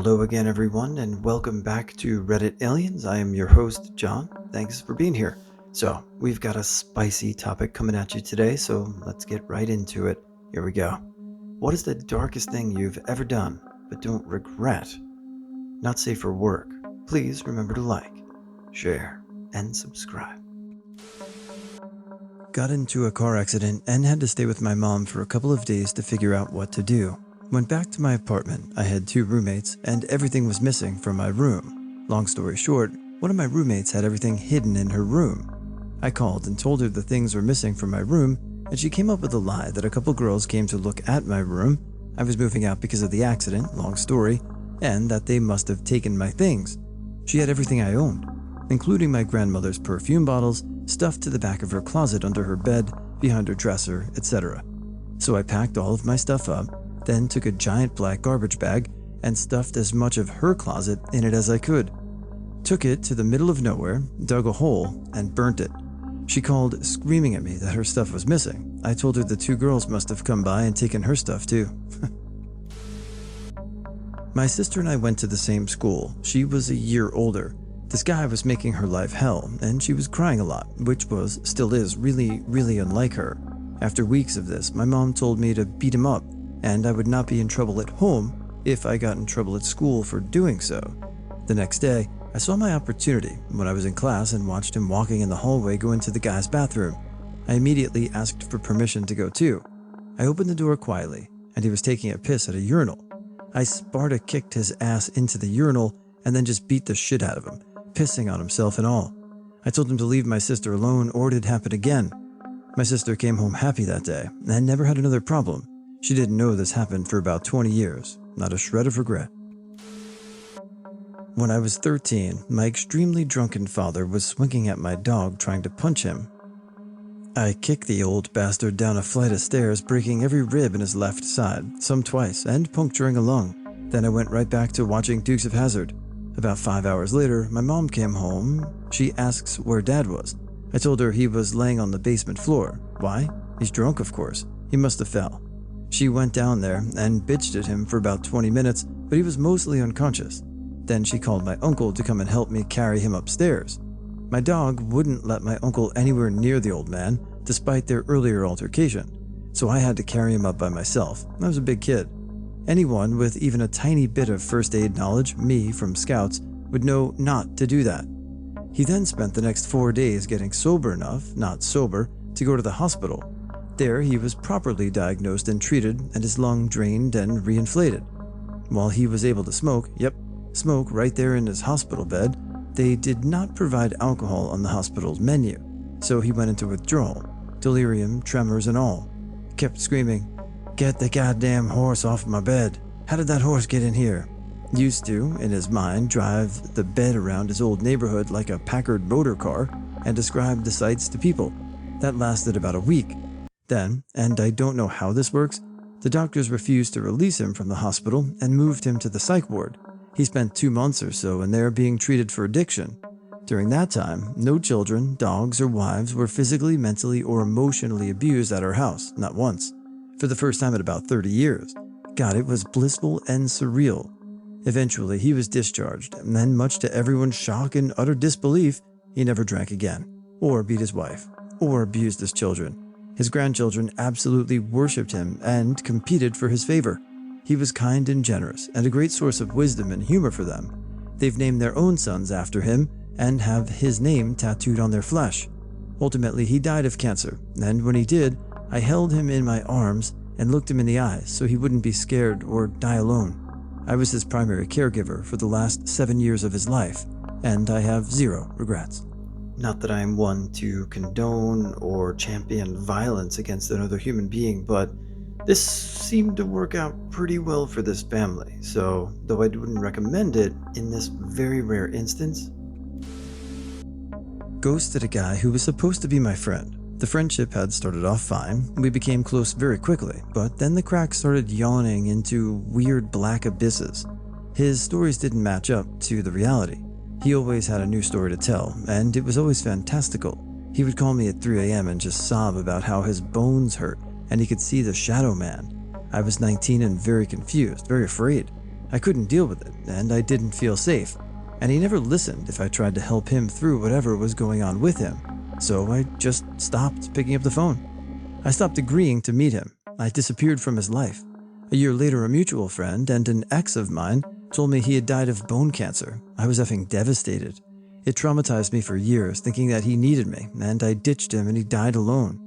Hello again, everyone, and welcome back to Reddit Aliens. I am your host, John. Thanks for being here. So, we've got a spicy topic coming at you today, so let's get right into it. Here we go. What is the darkest thing you've ever done, but don't regret? Not safe for work. Please remember to like, share, and subscribe. Got into a car accident and had to stay with my mom for a couple of days to figure out what to do. Went back to my apartment. I had 2 roommates and everything was missing from my room. Long story short, one of my roommates had everything hidden in her room. I called and told her the things were missing from my room, and she came up with a lie that a couple girls came to look at my room. I was moving out because of the accident, long story, and that they must have taken my things. She had everything I owned, including my grandmother's perfume bottles stuffed to the back of her closet under her bed, behind her dresser, etc. So I packed all of my stuff up, then took a giant black garbage bag and stuffed as much of her closet in it as I could. Took it to the middle of nowhere, dug a hole, and burnt it. She called, screaming at me that her stuff was missing. I told her the 2 girls must have come by and taken her stuff too. My sister and I went to the same school. She was a year older. This guy was making her life hell, and she was crying a lot, which still is, really unlike her. After weeks of this, my mom told me to beat him up, and I would not be in trouble at home if I got in trouble at school for doing so. The next day, I saw my opportunity when I was in class and watched him walking in the hallway go into the guy's bathroom. I immediately asked for permission to go too. I opened the door quietly, and he was taking a piss at a urinal. I Sparta kicked his ass into the urinal and then just beat the shit out of him, pissing on himself and all. I told him to leave my sister alone or it'd happen again. My sister came home happy that day and never had another problem. She didn't know this happened for about 20 years, not a shred of regret. When I was 13, my extremely drunken father was swinging at my dog trying to punch him. I kicked the old bastard down a flight of stairs, breaking every rib in his left side, some twice, and puncturing a lung. Then I went right back to watching Dukes of Hazzard. About 5 hours later, my mom came home. She asks where Dad was. I told her he was laying on the basement floor. Why? He's drunk, of course. He must have fell. She went down there and bitched at him for about 20 minutes, but he was mostly unconscious. Then she called my uncle to come and help me carry him upstairs. My dog wouldn't let my uncle anywhere near the old man, despite their earlier altercation, so I had to carry him up by myself. I was a big kid. Anyone with even a tiny bit of first aid knowledge, me from Scouts, would know not to do that. He then spent the next 4 days getting sober enough, not sober, to go to the hospital. There he was properly diagnosed and treated, and his lung drained and reinflated. While he was able to smoke right there in his hospital bed, they did not provide alcohol on the hospital's menu, so he went into withdrawal, delirium, tremors and all. Kept screaming, "Get the goddamn horse off my bed. How did that horse get in here?" Used to, in his mind, drive the bed around his old neighborhood like a Packard motor car and describe the sights to people. That lasted about a week. Then, and I don't know how this works, the doctors refused to release him from the hospital and moved him to the psych ward. He spent 2 months or so in there being treated for addiction. During that time, no children, dogs, or wives were physically, mentally, or emotionally abused at our house, not once. For the first time in about 30 years. God, it was blissful and surreal. Eventually, he was discharged, and then much to everyone's shock and utter disbelief, he never drank again, or beat his wife, or abused his children. His grandchildren absolutely worshipped him and competed for his favor. He was kind and generous, and a great source of wisdom and humor for them. They've named their own sons after him, and have his name tattooed on their flesh. Ultimately, he died of cancer, and when he did, I held him in my arms and looked him in the eyes so he wouldn't be scared or die alone. I was his primary caregiver for the last 7 years of his life, and I have 0 regrets. Not that I am one to condone or champion violence against another human being, but this seemed to work out pretty well for this family, so though I wouldn't recommend it, in this very rare instance. Ghosted a guy who was supposed to be my friend. The friendship had started off fine, we became close very quickly, but then the cracks started yawning into weird black abysses. His stories didn't match up to the reality. He always had a new story to tell, and it was always fantastical. He would call me at 3 a.m. and just sob about how his bones hurt, and he could see the shadow man. I was 19 and very confused, very afraid. I couldn't deal with it, and I didn't feel safe. And he never listened if I tried to help him through whatever was going on with him. So I just stopped picking up the phone. I stopped agreeing to meet him. I disappeared from his life. A year later, a mutual friend and an ex of mine told me he had died of bone cancer. I was effing devastated. It traumatized me for years, thinking that he needed me, and I ditched him and he died alone.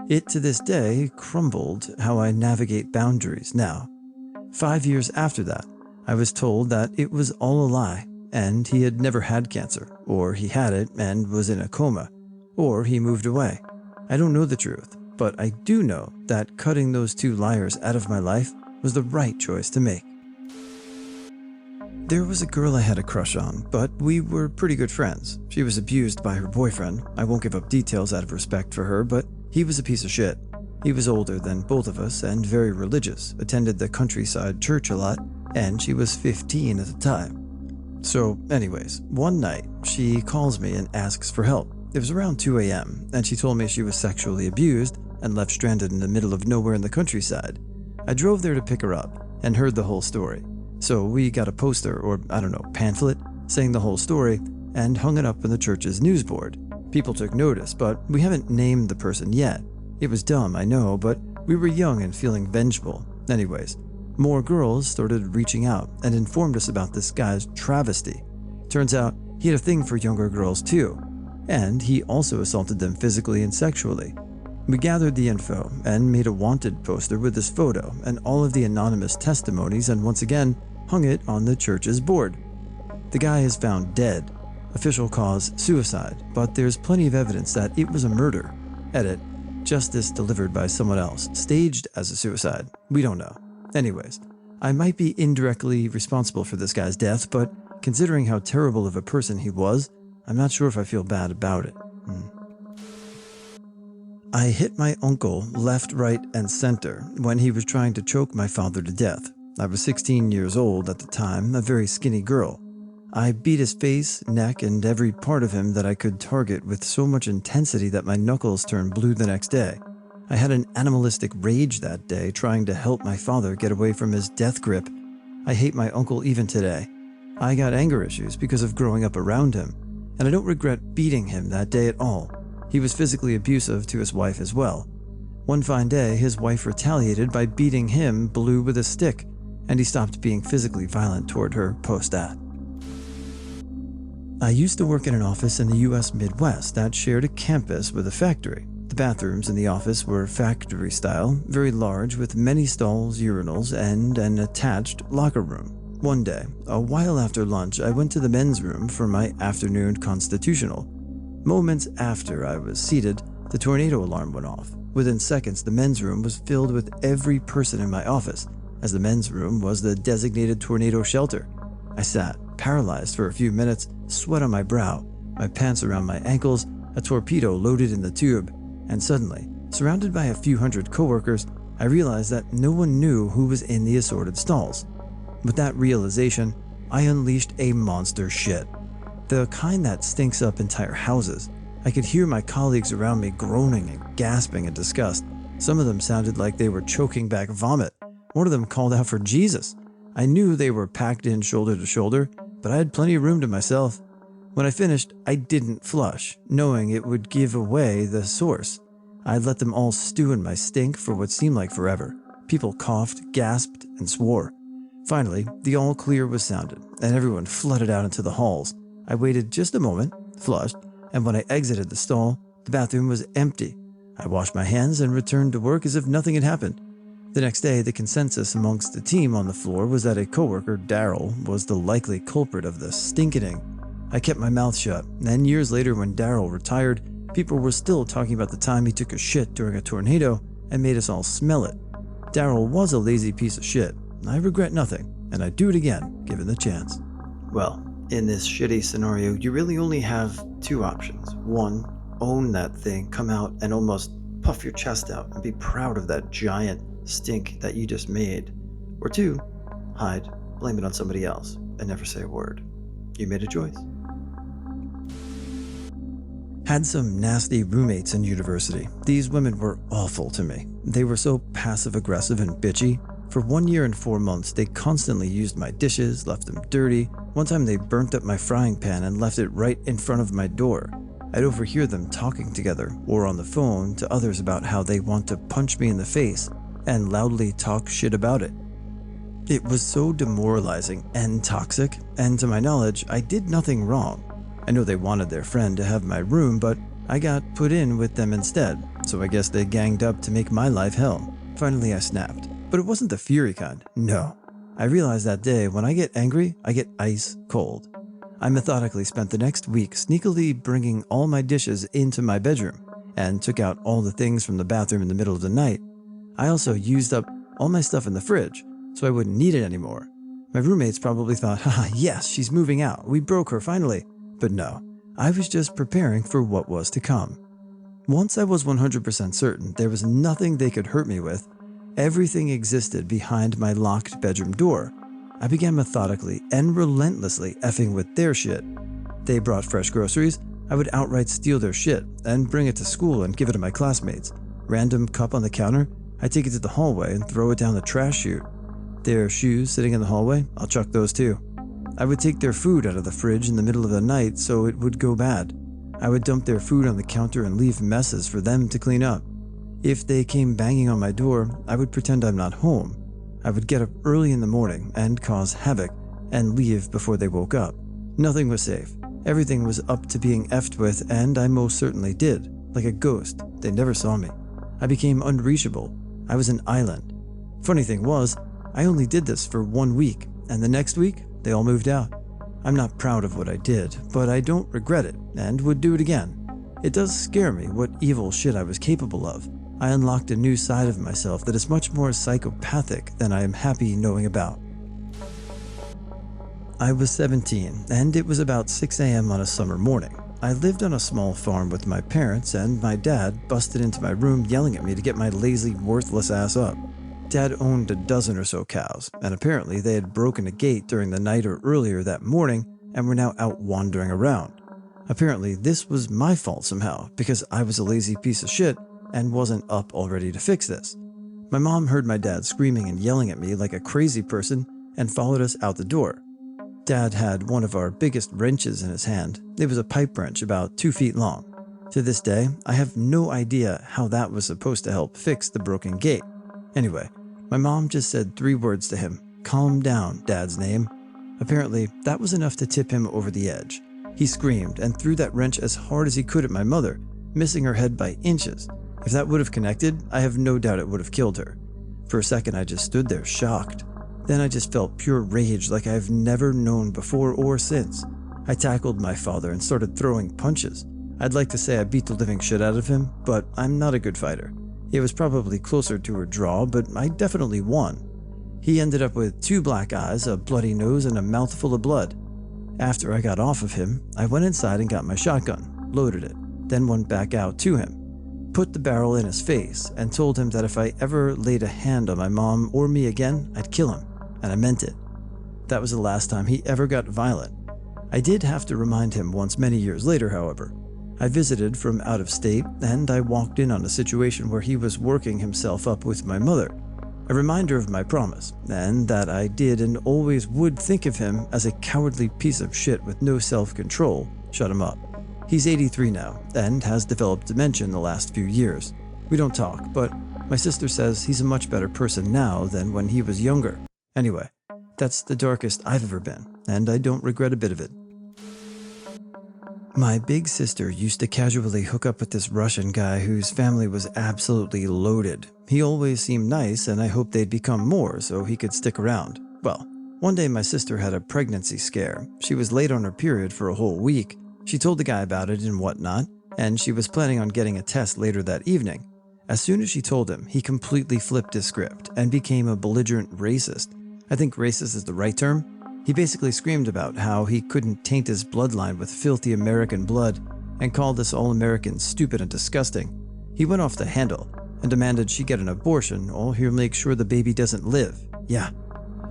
It, to this day, crumbled how I navigate boundaries now. 5 years after that, I was told that it was all a lie, and he had never had cancer, or he had it and was in a coma, or he moved away. I don't know the truth, but I do know that cutting those two liars out of my life was the right choice to make. There was a girl I had a crush on, but we were pretty good friends. She was abused by her boyfriend. I won't give up details out of respect for her, but he was a piece of shit. He was older than both of us and very religious, attended the countryside church a lot, and she was 15 at the time. So anyways, one night, she calls me and asks for help. It was around 2 a.m., and she told me she was sexually abused and left stranded in the middle of nowhere in the countryside. I drove there to pick her up and heard the whole story. So we got a poster, or pamphlet, saying the whole story and hung it up on the church's news board. People took notice, but we haven't named the person yet. It was dumb, I know, but we were young and feeling vengeful. Anyways, more girls started reaching out and informed us about this guy's travesty. Turns out he had a thing for younger girls too, and he also assaulted them physically and sexually. We gathered the info and made a wanted poster with his photo and all of the anonymous testimonies, and once again hung it on the church's board. The guy is found dead. Official cause, suicide, but there's plenty of evidence that it was a murder. Edit, justice delivered by someone else, staged as a suicide. We don't know. Anyways, I might be indirectly responsible for this guy's death, but considering how terrible of a person he was, I'm not sure if I feel bad about it. I hit my uncle left, right, and center when he was trying to choke my father to death. I was 16 years old at the time, a very skinny girl. I beat his face, neck, and every part of him that I could target with so much intensity that my knuckles turned blue the next day. I had an animalistic rage that day, trying to help my father get away from his death grip. I hate my uncle even today. I got anger issues because of growing up around him, and I don't regret beating him that day at all. He was physically abusive to his wife as well. One fine day, his wife retaliated by beating him blue with a stick, and he stopped being physically violent toward her post that. I used to work in an office in the US Midwest that shared a campus with a factory. The bathrooms in the office were factory style, very large with many stalls, urinals, and an attached locker room. One day, a while after lunch, I went to the men's room for my afternoon constitutional. Moments after I was seated, the tornado alarm went off. Within seconds, the men's room was filled with every person in my office, as the men's room was the designated tornado shelter. I sat, paralyzed for a few minutes, sweat on my brow, my pants around my ankles, a torpedo loaded in the tube, and suddenly, surrounded by a few hundred coworkers, I realized that no one knew who was in the assorted stalls. With that realization, I unleashed a monster shit. The kind that stinks up entire houses. I could hear my colleagues around me groaning and gasping in disgust. Some of them sounded like they were choking back vomit. One of them called out for Jesus. I knew they were packed in shoulder to shoulder, but I had plenty of room to myself. When I finished, I didn't flush, knowing it would give away the source. I let them all stew in my stink for what seemed like forever. People coughed, gasped, and swore. Finally, the all clear was sounded, and everyone flooded out into the halls. I waited just a moment, flushed, and when I exited the stall, the bathroom was empty. I washed my hands and returned to work as if nothing had happened. The next day, the consensus amongst the team on the floor was that a coworker, Daryl, was the likely culprit of the stinkening. I kept my mouth shut, and years later when Daryl retired, people were still talking about the time he took a shit during a tornado and made us all smell it. Daryl was a lazy piece of shit. I regret nothing, and I'd do it again, given the chance. Well, in this shitty scenario, you really only have two options. One, own that thing, come out and almost puff your chest out and be proud of that giant stink that you just made. Or two, hide, blame it on somebody else, and never say a word. You made a choice. Had some nasty roommates in university. These women were awful to me. They were so passive-aggressive and bitchy. For 1 year and 4 months, they constantly used my dishes, left them dirty. One time they burnt up my frying pan and left it right in front of my door. I'd overhear them talking together or on the phone to others about how they want to punch me in the face and loudly talk shit about it. It was so demoralizing and toxic, and to my knowledge, I did nothing wrong. I know they wanted their friend to have my room, but I got put in with them instead, so I guess they ganged up to make my life hell. Finally, I snapped. But it wasn't the fury kind, no. I realized that day when I get angry, I get ice cold. I methodically spent the next week sneakily bringing all my dishes into my bedroom and took out all the things from the bathroom in the middle of the night. I also used up all my stuff in the fridge, so I wouldn't need it anymore. My roommates probably thought, haha, yes, she's moving out, we broke her finally. But no, I was just preparing for what was to come. Once I was 100% certain there was nothing they could hurt me with, everything existed behind my locked bedroom door. I began methodically and relentlessly effing with their shit. They brought fresh groceries, I would outright steal their shit and bring it to school and give it to my classmates. Random cup on the counter, I take it to the hallway and throw it down the trash chute. Their shoes sitting in the hallway, I'll chuck those too. I would take their food out of the fridge in the middle of the night so it would go bad. I would dump their food on the counter and leave messes for them to clean up. If they came banging on my door, I would pretend I'm not home. I would get up early in the morning and cause havoc and leave before they woke up. Nothing was safe. Everything was up to being effed with, and I most certainly did. Like a ghost, they never saw me. I became unreachable. I was an island. Funny thing was, I only did this for 1 week, and the next week, they all moved out. I'm not proud of what I did, but I don't regret it, and would do it again. It does scare me what evil shit I was capable of. I unlocked a new side of myself that is much more psychopathic than I am happy knowing about. I was 17, and it was about 6 a.m. on a summer morning. I lived on a small farm with my parents, and my dad busted into my room yelling at me to get my lazy, worthless ass up. Dad owned a dozen or so cows, and apparently they had broken a gate during the night or earlier that morning and were now out wandering around. Apparently this was my fault somehow, because I was a lazy piece of shit and wasn't up already to fix this. My mom heard my dad screaming and yelling at me like a crazy person and followed us out the door. Dad had one of our biggest wrenches in his hand. It was a pipe wrench about 2 feet long. To this day, I have no idea how that was supposed to help fix the broken gate. Anyway, my mom just said 3 words to him. Calm down, Dad's name. Apparently, that was enough to tip him over the edge. He screamed and threw that wrench as hard as he could at my mother, missing her head by inches. If that would have connected, I have no doubt it would have killed her. For a second, I just stood there shocked. Then I just felt pure rage like I've never known before or since. I tackled my father and started throwing punches. I'd like to say I beat the living shit out of him, but I'm not a good fighter. It was probably closer to a draw, but I definitely won. He ended up with 2 black eyes, a bloody nose, and a mouthful of blood. After I got off of him, I went inside and got my shotgun, loaded it, then went back out to him, put the barrel in his face, and told him that if I ever laid a hand on my mom or me again, I'd kill him, and I meant it. That was the last time he ever got violent. I did have to remind him once many years later, however. I visited from out of state, and I walked in on a situation where he was working himself up with my mother. A reminder of my promise, and that I did and always would think of him as a cowardly piece of shit with no self-control, shut him up. He's 83 now, and has developed dementia in the last few years. We don't talk, but my sister says he's a much better person now than when he was younger. Anyway, that's the darkest I've ever been, and I don't regret a bit of it. My big sister used to casually hook up with this Russian guy whose family was absolutely loaded. He always seemed nice, and I hoped they'd become more so he could stick around. Well, one day my sister had a pregnancy scare. She was late on her period for a whole week. She told the guy about it and whatnot, and she was planning on getting a test later that evening. As soon as she told him, he completely flipped his script and became a belligerent racist. I think racist is the right term. He basically screamed about how he couldn't taint his bloodline with filthy American blood and called us all Americans stupid and disgusting. He went off the handle and demanded she get an abortion or he'll make sure the baby doesn't live. Yeah.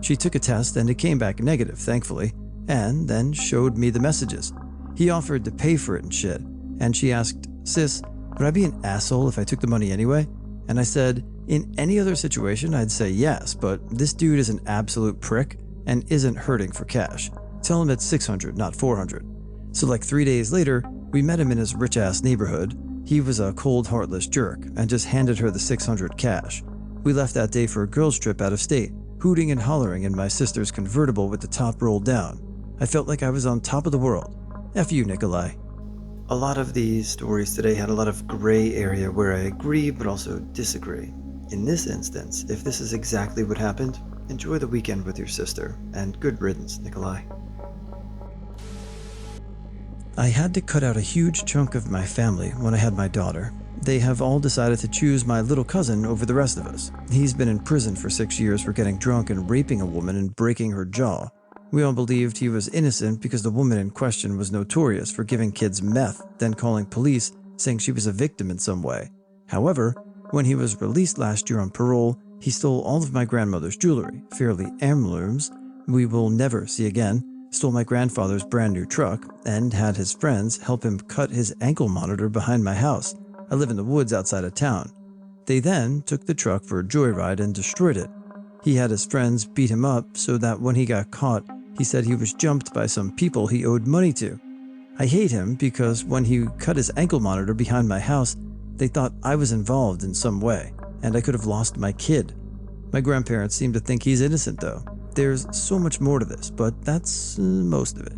She took a test and it came back negative, thankfully, and then showed me the messages. He offered to pay for it and shit, and she asked, "Sis, would I be an asshole if I took the money anyway?" And I said, In any other situation, I'd say yes, but this dude is an absolute prick and isn't hurting for cash. Tell him it's 600, not 400. So like 3 days later, we met him in his rich-ass neighborhood. He was a cold, heartless jerk and just handed her the 600 cash. We left that day for a girls' trip out of state, hooting and hollering in my sister's convertible with the top rolled down. I felt like I was on top of the world. F you, Nikolai. A lot of these stories today had a lot of gray area where I agree but also disagree. In this instance, if this is exactly what happened, enjoy the weekend with your sister, and good riddance, Nikolai. I had to cut out a huge chunk of my family when I had my daughter. They have all decided to choose my little cousin over the rest of us. He's been in prison for 6 years for getting drunk and raping a woman and breaking her jaw. We all believed he was innocent because the woman in question was notorious for giving kids meth, then calling police, saying she was a victim in some way. However, when he was released last year on parole, he stole all of my grandmother's jewelry, fairly heirlooms we will never see again, stole my grandfather's brand new truck, and had his friends help him cut his ankle monitor behind my house. I live in the woods outside of town. They then took the truck for a joyride and destroyed it. He had his friends beat him up so that when he got caught, he said he was jumped by some people he owed money to. I hate him because when he cut his ankle monitor behind my house, they thought I was involved in some way, and I could have lost my kid. My grandparents seem to think he's innocent though. There's so much more to this, but that's most of it.